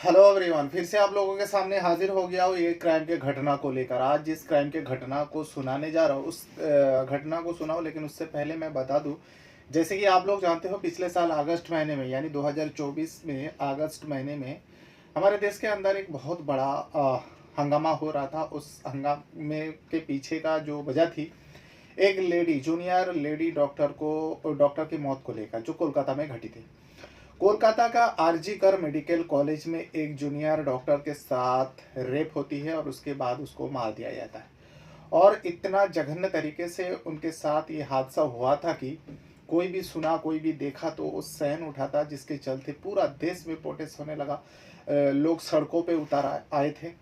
Hello everyone, फिर से आप लोगों के सामने हाजिर हो गया हूँ एक क्राइम के घटना को लेकर। आज जिस क्राइम के घटना को सुनाने जा रहा हूँ उस घटना को सुनाओ, लेकिन उससे पहले मैं बता दूँ, जैसे कि आप लोग जानते हो पिछले साल अगस्त महीने में यानी 2024 में अगस्त महीने में हमारे देश के अंदर एक बहुत बड़ा हंगामा हो रहा था। उस हंगामे के पीछे का जो वजह थी, एक लेडी जूनियर लेडी डॉक्टर की मौत को लेकर, जो कोलकाता में घटी थी। कोलकाता का आरजी कर मेडिकल कॉलेज में एक जूनियर डॉक्टर के साथ रेप होती है और उसके बाद उसको मार दिया जाता है। और इतना जघन्य तरीके से उनके साथ ये हादसा हुआ था कि कोई भी सुना, कोई भी देखा तो उस सहन उठाता, जिसके चलते पूरा देश में प्रोटेस्ट होने लगा। लोग सड़कों पे उतर आए थे।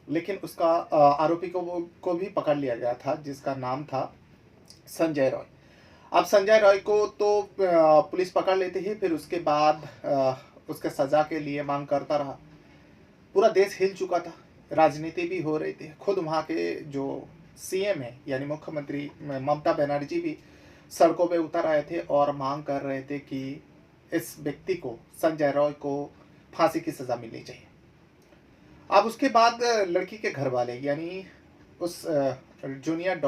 लेकिन उसका आरोपी को भी पकड़ लिया गया था, जिसका नाम था संजय रॉय। अब संजय रॉय को तो पुलिस पकड़ लेती है, फिर उसके बाद उसके सजा के लिए मांग करता रहा। पूरा देश हिल चुका था, राजनीति भी हो रही थी। खुद वहाँ के जो सीएम है यानी मुख्यमंत्री ममता बनर्जी भी सड़कों पे उतर आए थे और मांग कर रहे थे कि इस व्यक्ति को, संजय रॉय को, फांसी की सजा मिलनी चाहिए। अब उसके बाद लड़की के घर वाले यानी उस जूनियर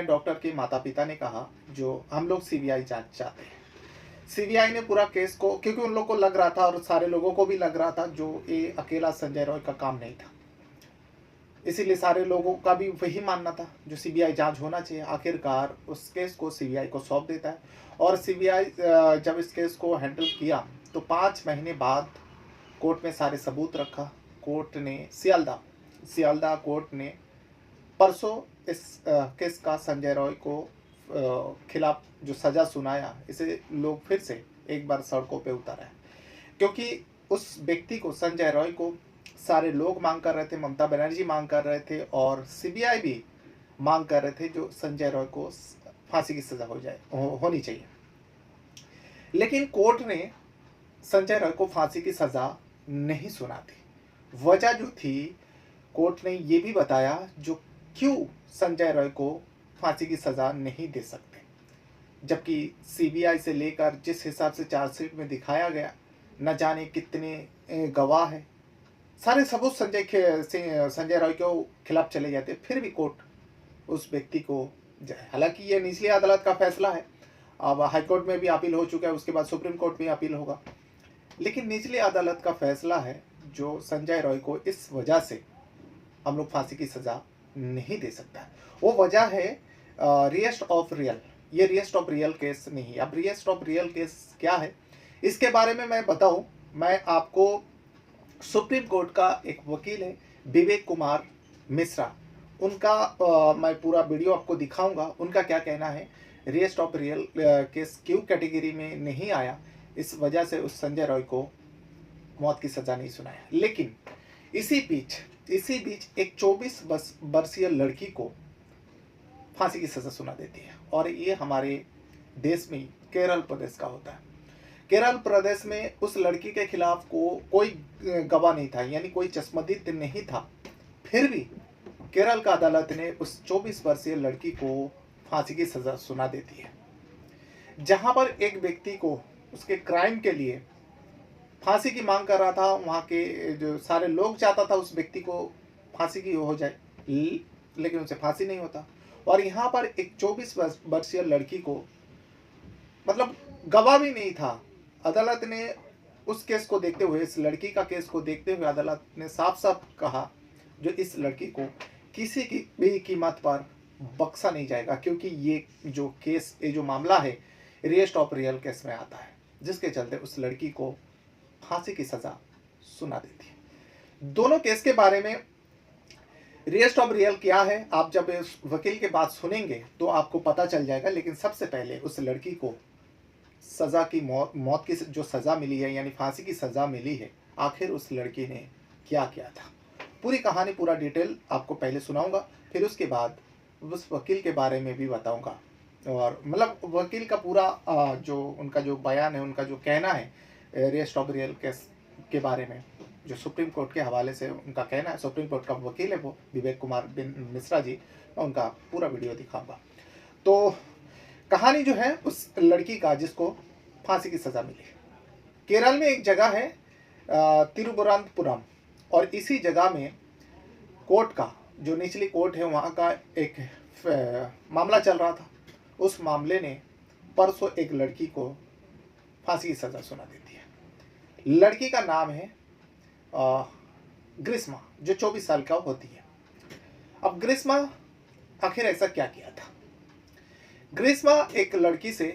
डॉक्टर के माता पिता ने कहा, जो हम लोग सीबीआई जांच चाहते हैं। सीबीआई ने पूरा केस को, क्योंकि उन लोग को लग रहा था और सारे लोगों को भी लग रहा था जो ये अकेला संजय रॉय का काम नहीं था, इसीलिए सारे लोगों का भी वही मानना था जो सीबीआई जांच होना चाहिए। आखिरकार उस केस को सीबीआई को सौंप देता है और सीबीआई जब इस केस को हैंडल किया तो 5 महीने बाद कोर्ट में सारे सबूत रखा। कोर्ट ने सियालदा कोर्ट ने परसों इस केस का संजय रॉय को खिलाफ जो सजा सुनाया, इसे लोग फिर से एक बार सड़कों पे उतर आए, क्योंकि उस व्यक्ति को, संजय रॉय को, सारे लोग मांग कर रहे थे, ममता बनर्जी मांग कर रहे थे और सीबीआई भी मांग कर रहे थे जो संजय रॉय को फांसी की सजा होनी चाहिए। लेकिन कोर्ट ने संजय रॉय को फांसी की सजा नहीं सुना थी। वजह जो थी, कोर्ट ने ये भी बताया जो क्यों संजय रॉय को फांसी की सजा नहीं दे सकते, जबकि सीबीआई से लेकर जिस हिसाब से चार्जशीट में दिखाया गया, न जाने कितने गवाह है, सारे सबूत संजय रॉय के खिलाफ चले जाते, फिर भी कोर्ट उस व्यक्ति को जाए। हालांकि ये निचली अदालत का फैसला है, अब हाईकोर्ट में भी अपील हो चुका है, उसके बाद सुप्रीम कोर्ट में अपील होगा, लेकिन निचली अदालत का फैसला है जो संजय रॉय को इस वजह से हम लोग फांसी की सजा नहीं दे सकता है। वो वजह है रिएस्ट ऑफ रियल। ये रिएस्ट ऑफ रियल केस नहीं। अब रिएस्ट ऑफ रियल केस क्या है, इसके बारे में मैं बताऊं। मैं आपको, सुप्रीम कोर्ट का एक वकील है विवेक कुमार मिश्रा, उनका मैं पूरा वीडियो आपको दिखाऊंगा। उनका क्या कहना है, रिएस्ट ऑफ रियल केस क्यों कैटेगरी में नहीं आया, इस वजह से उस संजय रॉय को मौत की सजा नहीं सुनाया। लेकिन इसी बीच एक 24 वर्षीय लड़की को फांसी की सजा सुना देती है, और ये हमारे देश में केरल प्रदेश का होता है। केरल प्रदेश में उस लड़की के खिलाफ कोई गवाह नहीं था, यानी कोई चश्मदीद नहीं था, फिर भी केरल का अदालत ने उस 24 वर्षीय लड़की को फांसी की सजा सुना देती है। जहां पर एक व्यक्ति को उसके क्राइम के लिए फांसी की मांग कर रहा था, वहाँ के जो सारे लोग चाहता था उस व्यक्ति को फांसी की हो जाए, लेकिन उसे फांसी नहीं होता। और यहाँ पर एक 24 वर्षीय लड़की को, मतलब गवाह भी नहीं था, अदालत ने उस केस को देखते हुए, इस लड़की का केस को देखते हुए अदालत ने साफ साफ कहा जो इस लड़की को किसी की भी कीमत पर बख्शा नहीं जाएगा, क्योंकि ये जो केस, ये जो मामला है, रिएस्ट ऑफ रियल केस में आता है, जिसके चलते उस लड़की को फांसी की सजा सुना देती है। दोनों केस के बारे में रिएस्ट ऑफ रियल क्या है, आप जब इस वकील के बात सुनेंगे तो आपको पता चल जाएगा। लेकिन सबसे पहले उस लड़की को सजा की मौत की जो सजा मिली है, यानी फांसी की सजा मिली है, आखिर उस लड़की ने क्या किया था, पूरी कहानी, पूरा डिटेल आपको पहले सुनाऊंगा, फिर उसके बाद उस वकील के बारे में भी बताऊंगा। और मतलब वकील का पूरा जो उनका जो बयान है, उनका जो कहना है रिएस्ट ऑफ रियल केस के बारे में, जो सुप्रीम कोर्ट के हवाले से उनका कहना है। सुप्रीम कोर्ट का वकील है वो विवेक कुमार मिश्रा जी, मैं उनका पूरा वीडियो दिखाऊंगा। तो कहानी जो है उस लड़की का जिसको फांसी की सजा मिली, केरल में एक जगह है तिरुवनंतपुरम, और इसी जगह में कोर्ट का जो निचली कोर्ट है वहाँ का एक मामला चल रहा था। उस मामले ने परसों एक लड़की को फांसी की सज़ा सुना देती है। लड़की का नाम है ग्रिस्मा, जो 24 साल का होती है। अब ग्रिस्मा आखिर ऐसा क्या किया था? ग्रिस्मा एक लड़की से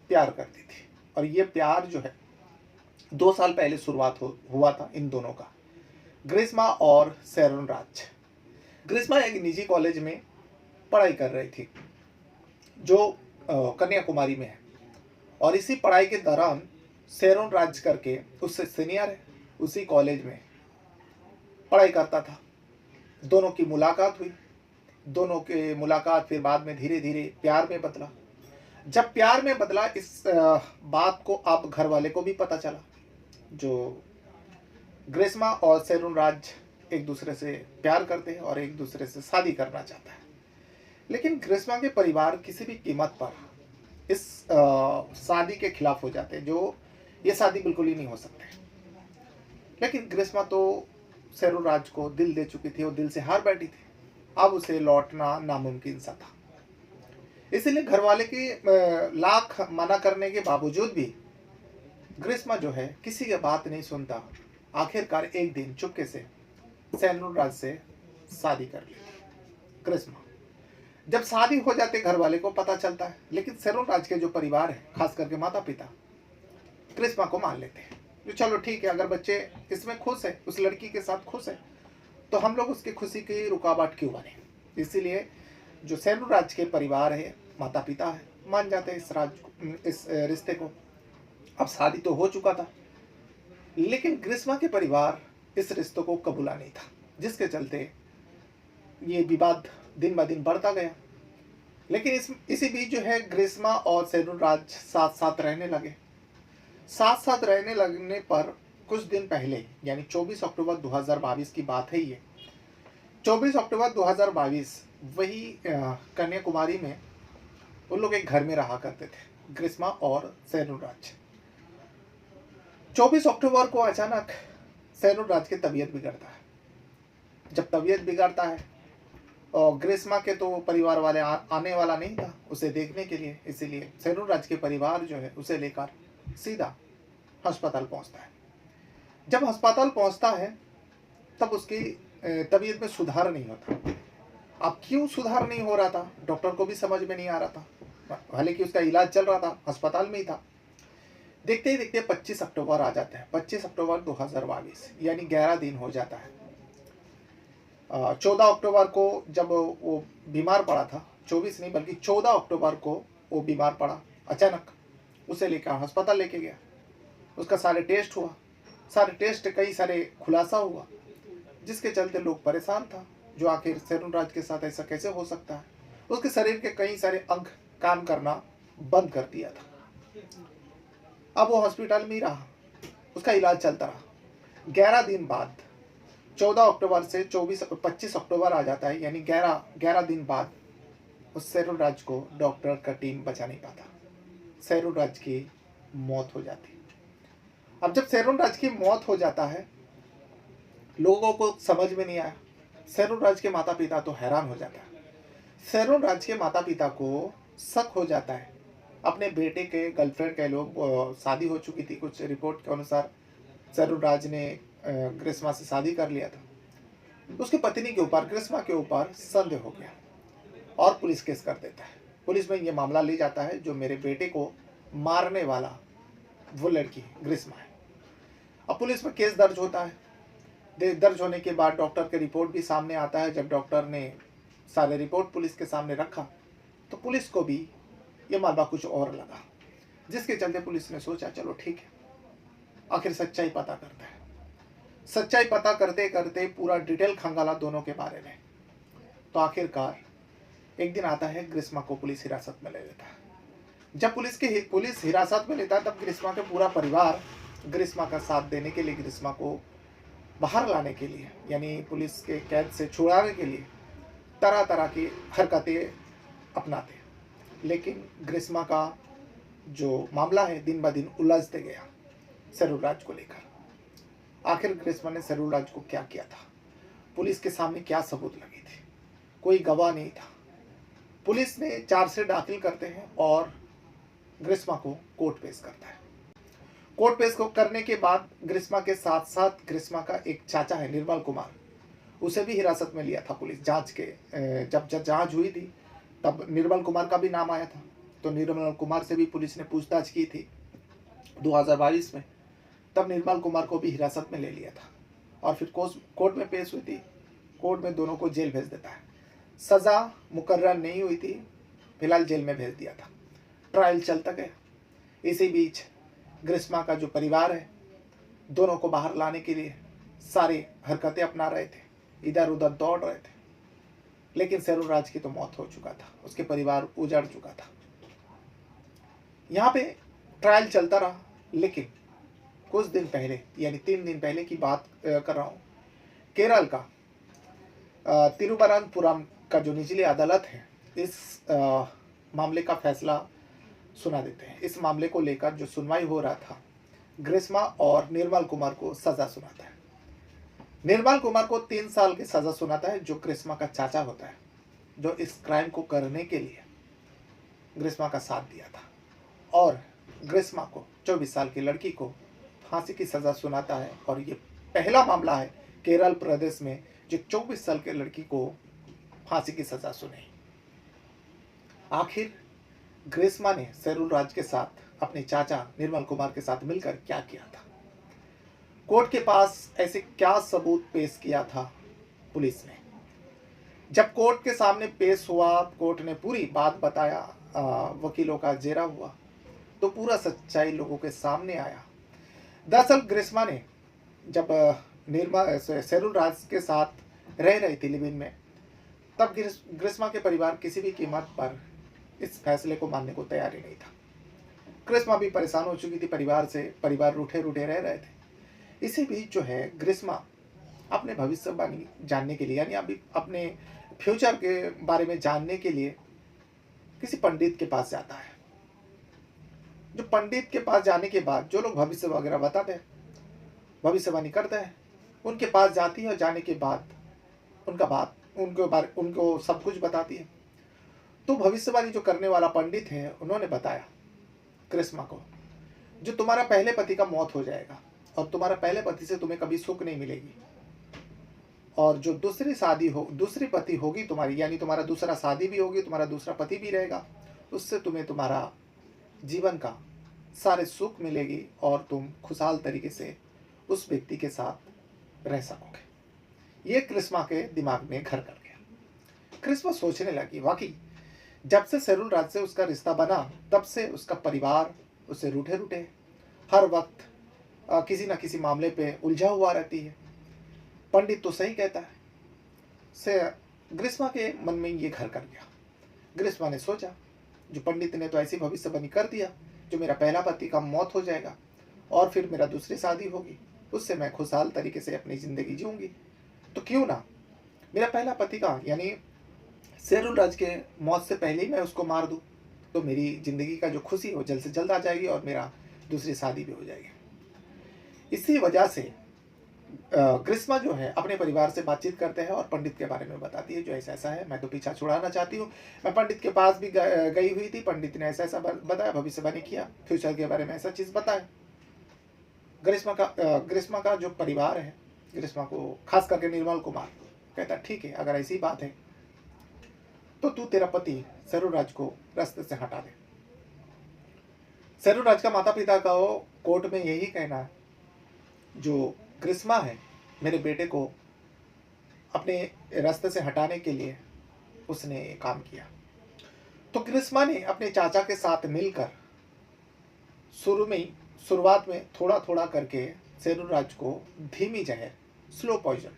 प्यार करती थी, और ये प्यार जो है 2 साल पहले शुरुआत हुआ था इन दोनों का, ग्रिस्मा और शेरोन राज। ग्रिस्मा एक निजी कॉलेज में पढ़ाई कर रही थी जो कन्याकुमारी में है, और इसी पढ़ाई के दौरान शेरोन राज करके उससे सीनियर है, उसी कॉलेज में पढ़ाई करता था। दोनों की मुलाकात हुई, दोनों के मुलाकात फिर बाद में धीरे धीरे प्यार में बदला। जब प्यार में बदला, इस बात को अब घर वाले को भी पता चला। जो ग्रिस्मा और शेरोन राज एक दूसरे से प्यार करते हैं और एक दूसरे से शादी करना चाहता है, लेकिन ग्रिस्मा के परिवार किसी भी कीमत पर इस शादी के खिलाफ हो जाते हैं, जो ये शादी बिल्कुल ही नहीं हो सकती। लेकिन ग्रिस्मा तो शेरोन राज को दिल दे चुकी थी और दिल से हार बैठी थी। अब उसे लौटना नामुमकिन सा था। इसलिए घर वाले के लाख मना करने के बावजूद भी ग्रिस्मा जो है किसी की बात नहीं सुनता। आखिरकार एक दिन चुपके से शेरोन राज से शादी कर लेती ग्रिस्मा। जब शादी हो जाते घर वाले को पता चलता है, लेकिन शेरोन राज के जो परिवार है, खास करके माता पिता, ग्रिस्मा को मान लेते हैं। जो चलो ठीक है, अगर बच्चे इसमें खुश है, उस लड़की के साथ खुश है, तो हम लोग उसकी खुशी की रुकावट क्यों बने। इसीलिए जो शेरोन राज के परिवार है, माता पिता है, मान जाते हैं इस रिश्ते को। अब शादी तो हो चुका था, लेकिन ग्रिस्मा के परिवार इस रिश्ते को कबूला नहीं था, जिसके चलते ये विवाद दिन ब दिन बढ़ता गया। लेकिन इसी बीच जो है ग्रिस्मा और शेरोन राज साथ साथ रहने लगे। साथ साथ रहने लगने पर कुछ दिन पहले, यानी 24 अक्टूबर 2022 की बात है ये। 24 अक्टूबर 2022 वही कन्याकुमारी में उन लोग एक घर में रहा करते थे, ग्रिस्मा और शेरोन राज। 24 अक्टूबर को अचानक शेरोन राज की तबीयत बिगड़ता है। जब तबीयत बिगड़ता है, और ग्रिस्मा के तो परिवार वाले आने वाला नहीं था उसे देखने के लिए, इसीलिए शेरोन राज के परिवार जो है उसे लेकर सीधा अस्पताल पहुंचता है। जब अस्पताल पहुंचता है तब उसकी तबीयत में सुधार नहीं होता। अब क्यों सुधार नहीं हो रहा था, डॉक्टर को भी समझ में नहीं आ रहा था। हालांकि उसका इलाज चल रहा था, अस्पताल में ही था। देखते ही देखते 25 अक्टूबर आ जाता है। 25 अक्टूबर 2022, यानी 11 दिन हो जाता है। 14 अक्टूबर को जब वो बीमार पड़ा था, 24 नहीं बल्कि 14 अक्टूबर को वो बीमार पड़ा, अचानक उसे लेकर अस्पताल लेके गया। उसका सारे टेस्ट हुआ, सारे टेस्ट कई सारे खुलासा हुआ, जिसके चलते लोग परेशान था। जो आखिर शेरोन राज के साथ ऐसा कैसे हो सकता है। उसके शरीर के कई सारे अंग काम करना बंद कर दिया था। अब वो हॉस्पिटल में ही रहा, उसका इलाज चलता रहा। 11 दिन बाद 14 अक्टूबर से 25 अक्टूबर आ जाता है, यानी 11 दिन बाद उस शेरोन राज को डॉक्टर का टीम बचा नहीं पाता। शेरोन राज की मौत हो जाती। अब जब शेरोन राज की मौत हो जाता है, लोगों को समझ में नहीं आया। शेरोन राज के माता पिता तो हैरान हो जाता है। शेरोन राज के माता पिता को शक हो जाता है। अपने बेटे के गर्लफ्रेंड के लोग, शादी हो चुकी थी, कुछ रिपोर्ट के अनुसार शेरोन राज ने ग्रिस्मा से शादी कर लिया था। उसकी पत्नी के ऊपर, ग्रिस्मा के ऊपर संदेह हो गया और पुलिस केस कर देता है। पुलिस में ये मामला ले जाता है, जो मेरे बेटे को मारने वाला वो लड़की ग्रिस्मा है। अब पुलिस में केस दर्ज होता है। दर्ज होने के बाद डॉक्टर के रिपोर्ट भी सामने आता है। जब डॉक्टर ने सारे रिपोर्ट पुलिस के सामने रखा, तो पुलिस को भी ये मामला कुछ और लगा, जिसके चलते पुलिस ने सोचा चलो ठीक है, आखिर सच्चाई पता करते हैं। सच्चाई पता करते करते पूरा डिटेल खंगाला दोनों के बारे में। तो आखिरकार एक दिन आता है, ग्रिस्मा को पुलिस हिरासत में ले लेता है। जब पुलिस हिरासत में लेता है, तब ग्रिस्मा का पूरा परिवार ग्रिस्मा का साथ देने के लिए, ग्रिस्मा को बाहर लाने के लिए, यानी पुलिस के कैद से छुड़ाने के लिए तरह तरह की हरकतें अपनाते। लेकिन ग्रिस्मा का जो मामला है दिन ब दिन उलझते गया शेरोन राज को लेकर। आखिर ग्रिस्मा ने सेरूल राज को क्या किया था, पुलिस के सामने क्या सबूत लगे थे, कोई गवाह नहीं था। पुलिस ने चार्जशीट दाखिल करते हैं और ग्रिस्मा को कोर्ट पेश करता है। कोर्ट पेश को करने के बाद ग्रिस्मा के साथ साथ ग्रिस्मा का एक चाचा है निर्मल कुमार, उसे भी हिरासत में लिया था पुलिस। जांच के जब जांच हुई थी तब निर्मल कुमार का भी नाम आया था, तो निर्मल कुमार से भी पुलिस ने पूछताछ की थी 2022 में। तब निर्मल कुमार को भी हिरासत में ले लिया था और फिर कोर्ट में पेश हुई थी। कोर्ट में दोनों को जेल भेज देता है। सज़ा मुकर्रर नहीं हुई थी, फिलहाल जेल में भेज दिया था। ट्रायल चलता गया। इसी बीच ग्रिस्मा का जो परिवार है, दोनों को बाहर लाने के लिए सारी हरकतें अपना रहे थे, इधर उधर दौड़ रहे थे, लेकिन सेरूल राज की तो मौत हो चुका था, उसके परिवार उजड़ चुका था। यहाँ पे ट्रायल चलता रहा, लेकिन कुछ दिन पहले यानी 3 दिन पहले की बात कर रहा हूँ, केरल का तिरुवनंतपुरम का जो निचली अदालत है इस मामले का फैसला सुना देते हैं। इस मामले को लेकर जो सुनवाई हो रहा था, ग्रिस्मा और निर्मल कुमार को सजा सुनाता है। निर्मल कुमार को 3 साल की सजा सुनाता है, जो ग्रिस्मा का चाचा होता है, जो इस क्राइम को करने के लिए ग्रिस्मा का साथ दिया था। और ग्रिस्मा को 24 साल की लड़की को फांसी की सजा सुनाता है। और ये पहला मामला है केरल प्रदेश में जो 24 साल की लड़की को फांसी की सजा सुनी। आखिर ग्रिस्मा ने सेरूल राज के साथ अपने चाचा निर्मल कुमार के साथ मिलकर क्या किया था, कोर्ट के पास ऐसे क्या सबूत पेश किया था पुलिस ने। जब कोर्ट के सामने पेश हुआ, कोर्ट ने पूरी बात बताया, वकीलों का जेरा हुआ, तो पूरा सच्चाई लोगों के सामने आया। दरअसल ग्रिस्मा ने जब सेरूल राज के साथ रह रही थी लिव-इन में, तब ग्रिस्मा के परिवार किसी भी कीमत पर इस फैसले को मानने को तैयार ही नहीं था। ग्रिस्मा भी परेशान हो चुकी थी परिवार से, परिवार रूठे रूठे रह रहे थे। इसी बीच जो है ग्रिस्मा अपने भविष्यवाणी जानने के लिए, यानी अभी अपने फ्यूचर के बारे में जानने के लिए किसी पंडित के पास जाता है। जो पंडित के पास जाने के बाद जो लोग भविष्य वगैरह बताते हैं, भविष्यवाणी करते हैं, उनके पास जाती है और जाने के बाद उनको सब कुछ बताती है। तो भविष्यवाणी जो करने वाला पंडित है, उन्होंने बताया ग्रिस्मा को, जो तुम्हारा पहले पति का मौत हो जाएगा और तुम्हारा पहले पति से तुम्हें कभी सुख नहीं मिलेगी, और जो दूसरी पति होगी तुम्हारी, यानी तुम्हारा दूसरा शादी भी होगी, तुम्हारा दूसरा पति भी रहेगा, उससे तुम्हें तुम्हारा जीवन का सारे सुख मिलेगी और तुम खुशहाल तरीके से उस व्यक्ति के साथ रह सकोगे। ये ग्रिस्मा के दिमाग में घर कर गया। ग्रिस्मा सोचने लगी, वाकई जब से सेरूल राज से उसका रिश्ता बना, तब से उसका परिवार उससे रूठे रूठे, हर वक्त किसी न किसी मामले पे उलझा हुआ रहती है। पंडित तो सही कहता है। से ग्रिस्मा के मन में ये घर कर गया। ग्रिस्मा ने सोचा, जो पंडित ने तो ऐसी भविष्यवाणी कर दिया, जो मेरा पहला पति का मौत हो जाएगा और फिर मेरा दूसरी शादी होगी, उससे मैं खुशहाल तरीके से अपनी ज़िंदगी जीऊँगी, तो क्यों ना मेरा पहला पति का यानी सेरूल राज के मौत से पहले ही मैं उसको मार दूँ, तो मेरी ज़िंदगी का जो खुशी हो जल्द से जल्द आ जाएगी और मेरा दूसरी शादी भी हो जाएगी। इसी वजह से ग्रिस्मा जो है अपने परिवार से बातचीत करते हैं और पंडित के बारे में बताती है, जो ऐसा ऐसा है, मैं तो पीछा छुड़ाना चाहती हूँ। मैं पंडित के पास भी गई हुई थी, पंडित ने ऐसा ऐसा बताया, भविष्यवाणी किया, फ्यूचर के बारे में ऐसा चीज़ बताया। ग्रिस्मा का जो परिवार है, ग्रिस्मा को खास करके निर्मल कुमार कहता, ठीक है, अगर ऐसी बात है तो तू तेरा पति सेरूल राज को रास्ते से हटा दे। सेरूल राज का माता पिता का कोर्ट में यही कहना है, जो ग्रिस्मा है मेरे बेटे को अपने रास्ते से हटाने के लिए उसने काम किया। तो ग्रिस्मा ने अपने चाचा के साथ मिलकर शुरुआत में थोड़ा थोड़ा करके सेरूल राज को धीमी जहर, स्लो पॉइजन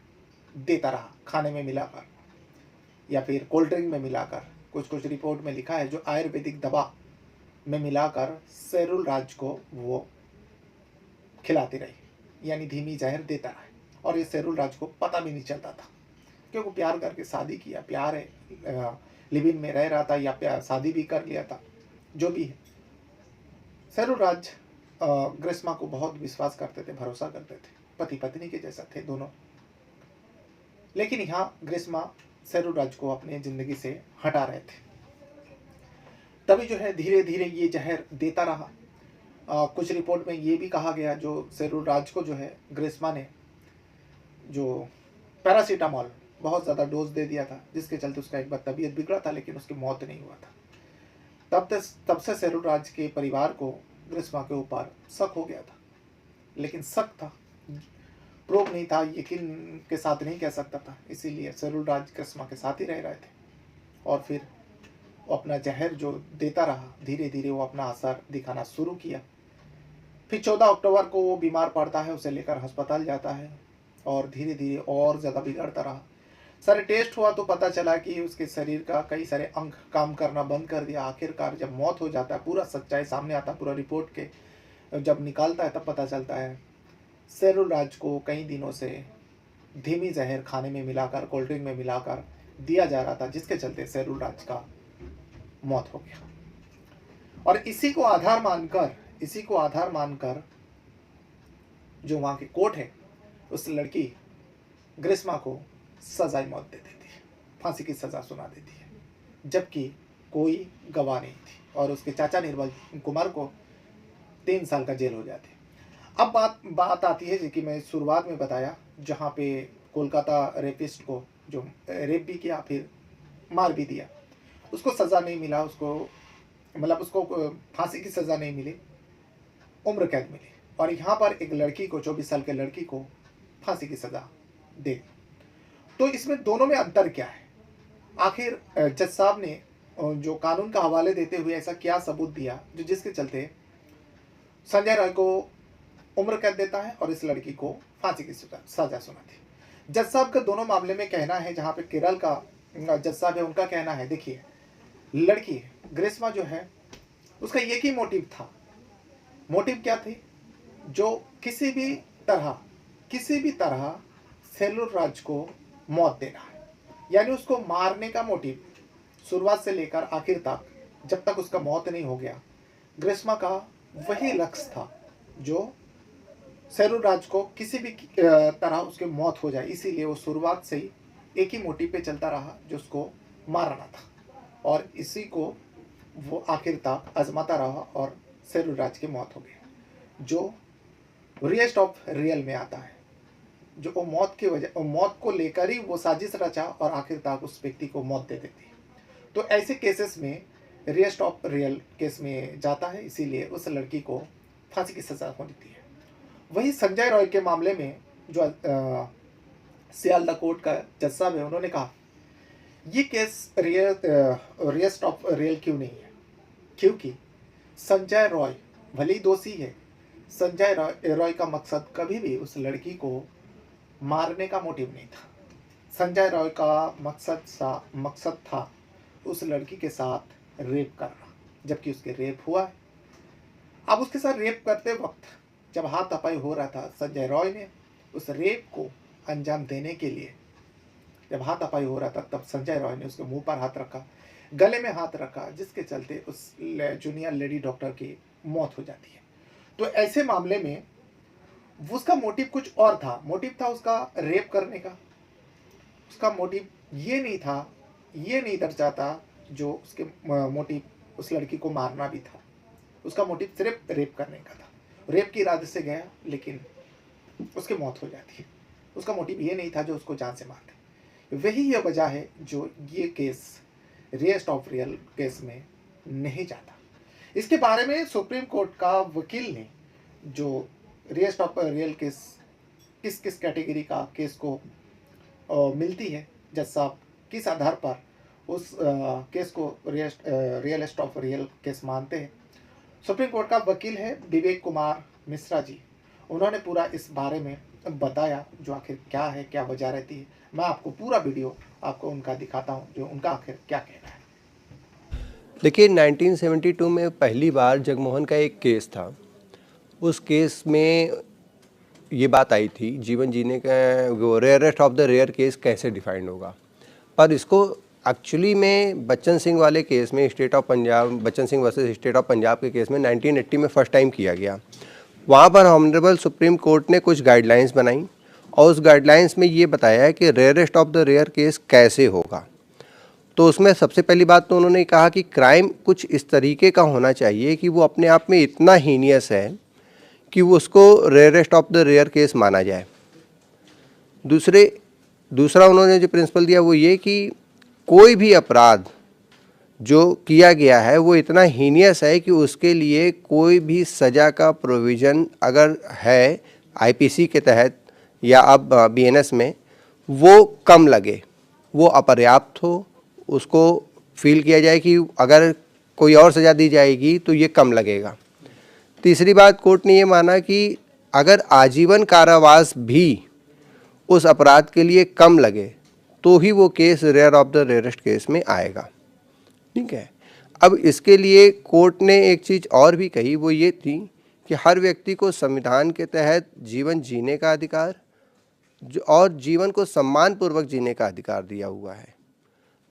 देता रहा, खाने में मिलाकर या फिर कोल्ड ड्रिंक में मिलाकर। कुछ रिपोर्ट में लिखा है जो आयुर्वेदिक दवा में मिलाकर सेरूल राज को वो खिलाती रही, यानी धीमी जहर देता रहा। और ये सेरूल राज को पता भी नहीं चलता था, क्योंकि प्यार करके शादी किया, प्यार है, लिव-इन में रह रहा था या शादी भी कर लिया था, जो भी है। सेरूल राज ग्रिस्मा को बहुत विश्वास करते थे, भरोसा करते थे, पति पत्नी के जैसा थे दोनों। लेकिन यहाँ ग्रीष्मा शेरूराज को अपने जिंदगी से हटा रहे थे। तभी जो है धीरे धीरे ये जहर देता रहा। कुछ रिपोर्ट में ये भी कहा गया जो शेरूराज को जो है ग्रीष्मा ने जो पैरासीटामोल बहुत ज़्यादा डोज दे दिया था, जिसके चलते उसका एक बार तबीयत बिगड़ा था, लेकिन उसकी मौत नहीं हुआ था। तब से शेरूराज के परिवार को ग्रीष्मा के ऊपर शक हो गया था, लेकिन शक था, प्रूफ नहीं था, यकीन के साथ नहीं कह सकता था। इसीलिए शेरूराज ग्रीष्मा के साथ ही रह रहे थे। और फिर वो अपना जहर जो देता रहा, धीरे धीरे वो अपना असर दिखाना शुरू किया। फिर 14 अक्टूबर को वो बीमार पड़ता है, उसे लेकर अस्पताल जाता है और धीरे धीरे और ज़्यादा बिगड़ता रहा। सारे टेस्ट हुआ तो पता चला कि उसके शरीर का कई सारे अंग काम करना बंद कर दिया। आखिरकार जब मौत हो जाता है, पूरा सच्चाई सामने आता है, पूरा रिपोर्ट के जब निकालता है तब पता चलता है शेरूराज को कई दिनों से धीमी जहर खाने में मिलाकर, कोल्ड ड्रिंक में मिलाकर दिया जा रहा था, जिसके चलते शेरूराज का मौत हो गया। और इसी को आधार मानकर जो वहाँ की कोर्ट है, उस लड़की ग्रीष्मा को सजाई मौत दे देती है, फांसी की सज़ा सुना देती है, जबकि कोई गवाह नहीं थी। और उसके चाचा निर्मल कुमार को 3 साल का जेल हो जाती है। अब बात आती है कि मैं शुरुआत में बताया, जहाँ पे कोलकाता रेपिस्ट को जो रेप भी किया फिर मार भी दिया, उसको सज़ा नहीं मिला, उसको फांसी की सज़ा नहीं मिली, उम्र कैद मिली। और यहाँ पर एक लड़की को, 24 साल के लड़की को फांसी की सज़ा दे। तो इसमें दोनों में अंतर क्या है? आखिर जज साहब ने जो कानून का हवाले देते हुए ऐसा क्या सबूत दिया जो जिसके चलते संजय रॉय को उम्र कैद देता है और इस लड़की को फांसी की सजा सुनाती। जज साहब का दोनों मामले में कहना है, जहाँ पे केरल का जज साहब है, उनका कहना है, देखिए लड़की ग्रीष्मा जो है उसका एक ही मोटिव था। मोटिव क्या थी? जो किसी भी तरह शेरूराज को मौत देना है, यानी उसको मारने का मोटिव शुरुआत से लेकर आखिर तक, जब तक उसका मौत नहीं हो गया, ग्रीष्मा का वही लक्ष्य था, जो शेरूराज को किसी भी तरह उसकी मौत हो जाए। इसीलिए वो शुरुआत से ही एक ही मोटिव पे चलता रहा, जो उसको मारना था, और इसी को वो आखिर तक आजमाता रहा और शेरूराज की मौत हो गई। जो रियस्ट ऑफ रियल में आता है, जो वो मौत को लेकर ही वो साजिश रचा और आखिर तक उस व्यक्ति को मौत दे देती है। तो ऐसे केसेस में रियस्ट ऑफ रियल केस में जाता है, इसीलिए उस लड़की को फांसी की सजा होती है। वही संजय रॉय के मामले में जो सियालदा कोर्ट का जज साहब है, उन्होंने कहा ये केस रियस्ट ऑफ रियल क्यों नहीं है, क्योंकि संजय रॉय भले ही दोषी है, संजय रॉय का मकसद कभी भी उस लड़की को मारने का मोटिव नहीं था। संजय रॉय का मकसद था उस लड़की के साथ रेप करना, जबकि उसके रेप हुआ है। अब उसके साथ रेप करते वक्त जब हाथापाई हो रहा था, संजय रॉय ने उस रेप को अंजाम देने के लिए जब हाथापाई हो रहा था, तब संजय रॉय ने उसके मुंह पर हाथ रखा, गले में हाथ रखा, जिसके चलते उस जूनियर लेडी डॉक्टर की मौत हो जाती है। तो ऐसे मामले में उसका मोटिव कुछ और था। मोटिव था उसका रेप करने का। उसका मोटिव ये नहीं दर्शाता जो उसके मोटिव उस लड़की को मारना भी था। उसका मोटिव सिर्फ रेप करने का था। रेप के इरादे से गया, लेकिन उसकी मौत हो जाती है। उसका मोटिव ये नहीं था जो उसको जान से मार दे। वही ये वजह है जो ये केस रियस्ट ऑफ रियल केस में नहीं जाता। इसके बारे में सुप्रीम कोर्ट का वकील ने जो रियस्ट ऑफ रियल केस किस कैटेगरी का केस को मिलती है, जज साहब किस आधार पर उस केस को रियलिस्ट ऑफ रियल केस मानते हैं। सुप्रीम कोर्ट का वकील है विवेक कुमार मिश्रा जी। उन्होंने पूरा इस बारे में बताया जो आखिर क्या है, क्या वजह रहती है। मैं आपको पूरा वीडियो आपको उनका दिखाता हूँ, जो उनका आखिर क्या कहना है। देखिए, 1972 में पहली बार जगमोहन का एक केस था। उस केस में ये बात आई थी, जीवन जीने का वो rarest of the rare case कैसे डिफाइंड होगा। पर इसको एक्चुअली में बच्चन सिंह वाले केस में, state of Punjab, Bachchan Singh versus state of Punjab के केस में 1980 में फर्स्ट टाइम किया गया। वहाँ पर ऑनरेबल सुप्रीम कोर्ट ने कुछ गाइडलाइंस बनाई और उस गाइडलाइंस में ये बताया है कि rarest of the rare case कैसे होगा। तो उसमें सबसे पहली बात तो उन्होंने कहा कि क्राइम कुछ इस तरीके का होना चाहिए कि वो अपने आप में इतना हीनियस है कि वो उसको rarest of the rare case माना जाए। दूसरा उन्होंने जो प्रिंसिपल दिया वो ये कि कोई भी अपराध जो किया गया है वो इतना हीनियस है कि उसके लिए कोई भी सज़ा का प्रोविज़न अगर है आईपीसी के तहत या अब बीएनएस में, वो कम लगे, वो अपर्याप्त हो, उसको फील किया जाए कि अगर कोई और सज़ा दी जाएगी तो ये कम लगेगा। तीसरी बात, कोर्ट ने ये माना कि अगर आजीवन कारावास भी उस अपराध के लिए कम लगे तो ही वो case rare of the rarest case में आएगा। ठीक है। अब इसके लिए कोर्ट ने एक चीज़ और भी कही, वो ये थी कि हर व्यक्ति को संविधान के तहत जीवन जीने का अधिकार और जीवन को सम्मानपूर्वक जीने का अधिकार दिया हुआ है।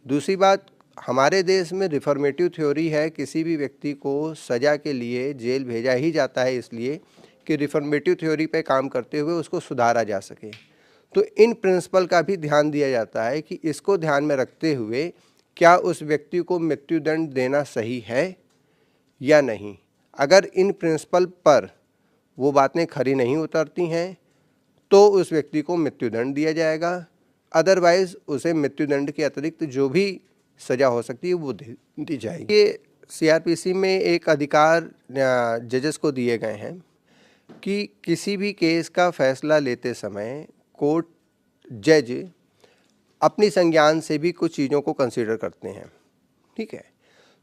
दूसरी बात, हमारे देश में रिफॉर्मेटिव थ्योरी है, किसी भी व्यक्ति को सज़ा के लिए जेल भेजा ही जाता है इसलिए कि रिफॉर्मेटिव थ्योरी पे काम करते हुए उसको सुधारा जा सके। तो इन प्रिंसिपल का भी ध्यान दिया जाता है कि इसको ध्यान में रखते हुए क्या उस व्यक्ति को मृत्युदंड देना सही है या नहीं। अगर इन प्रिंसिपल पर वो बातें खरी नहीं उतरती हैं तो उस व्यक्ति को मृत्युदंड दिया जाएगा, अदरवाइज़ उसे मृत्युदंड के अतिरिक्त जो भी सज़ा हो सकती है वो दी जाएगी। ये सीआरपीसी में एक अधिकार जजेस को दिए गए हैं कि किसी भी केस का फैसला लेते समय कोर्ट जज अपनी संज्ञान से भी कुछ चीज़ों को कंसीडर करते हैं। ठीक है।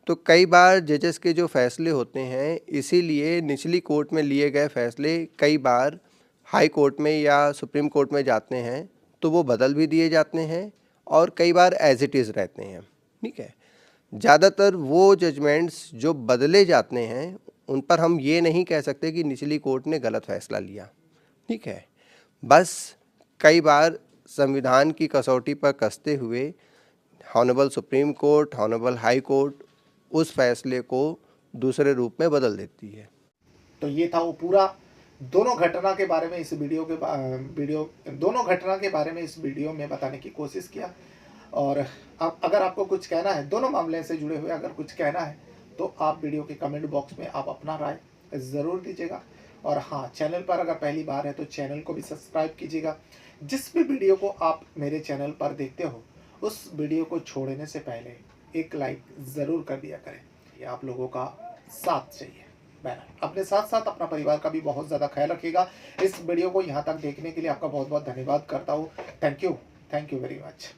तो कई बार जजेस के जो फैसले होते हैं, इसीलिए निचली कोर्ट में लिए गए फैसले कई बार हाई कोर्ट में या सुप्रीम कोर्ट में जाते हैं तो वो बदल भी दिए जाते हैं और कई बार एज इट इज़ रहते हैं। ठीक है। ज़्यादातर वो जजमेंट्स जो बदले जाते हैं उन पर हम ये नहीं कह सकते कि निचली कोर्ट ने गलत फैसला लिया। ठीक है। बस कई बार संविधान की कसौटी पर कसते हुए honourable supreme court, honourable high court उस फैसले को दूसरे रूप में बदल देती है। तो ये था वो पूरा दोनों घटना के बारे में इस वीडियो में बताने की कोशिश किया। और अगर आपको कुछ कहना है, दोनों मामले से जुड़े हुए अगर कुछ कहना है तो आप वीडियो के कमेंट बॉक्स में आप अपना राय ज़रूर दीजिएगा। और हाँ, चैनल पर अगर पहली बार है तो चैनल को भी सब्सक्राइब कीजिएगा। जिस भी वीडियो को आप मेरे चैनल पर देखते हो उस वीडियो को छोड़ने से पहले एक लाइक ज़रूर कर दिया करें। ये आप लोगों का साथ चाहिए। अपने साथ साथ अपना परिवार का भी बहुत ज़्यादा ख्याल रखिएगा। इस वीडियो को यहाँ तक देखने के लिए आपका बहुत बहुत धन्यवाद करता हूँ। Thank you very much.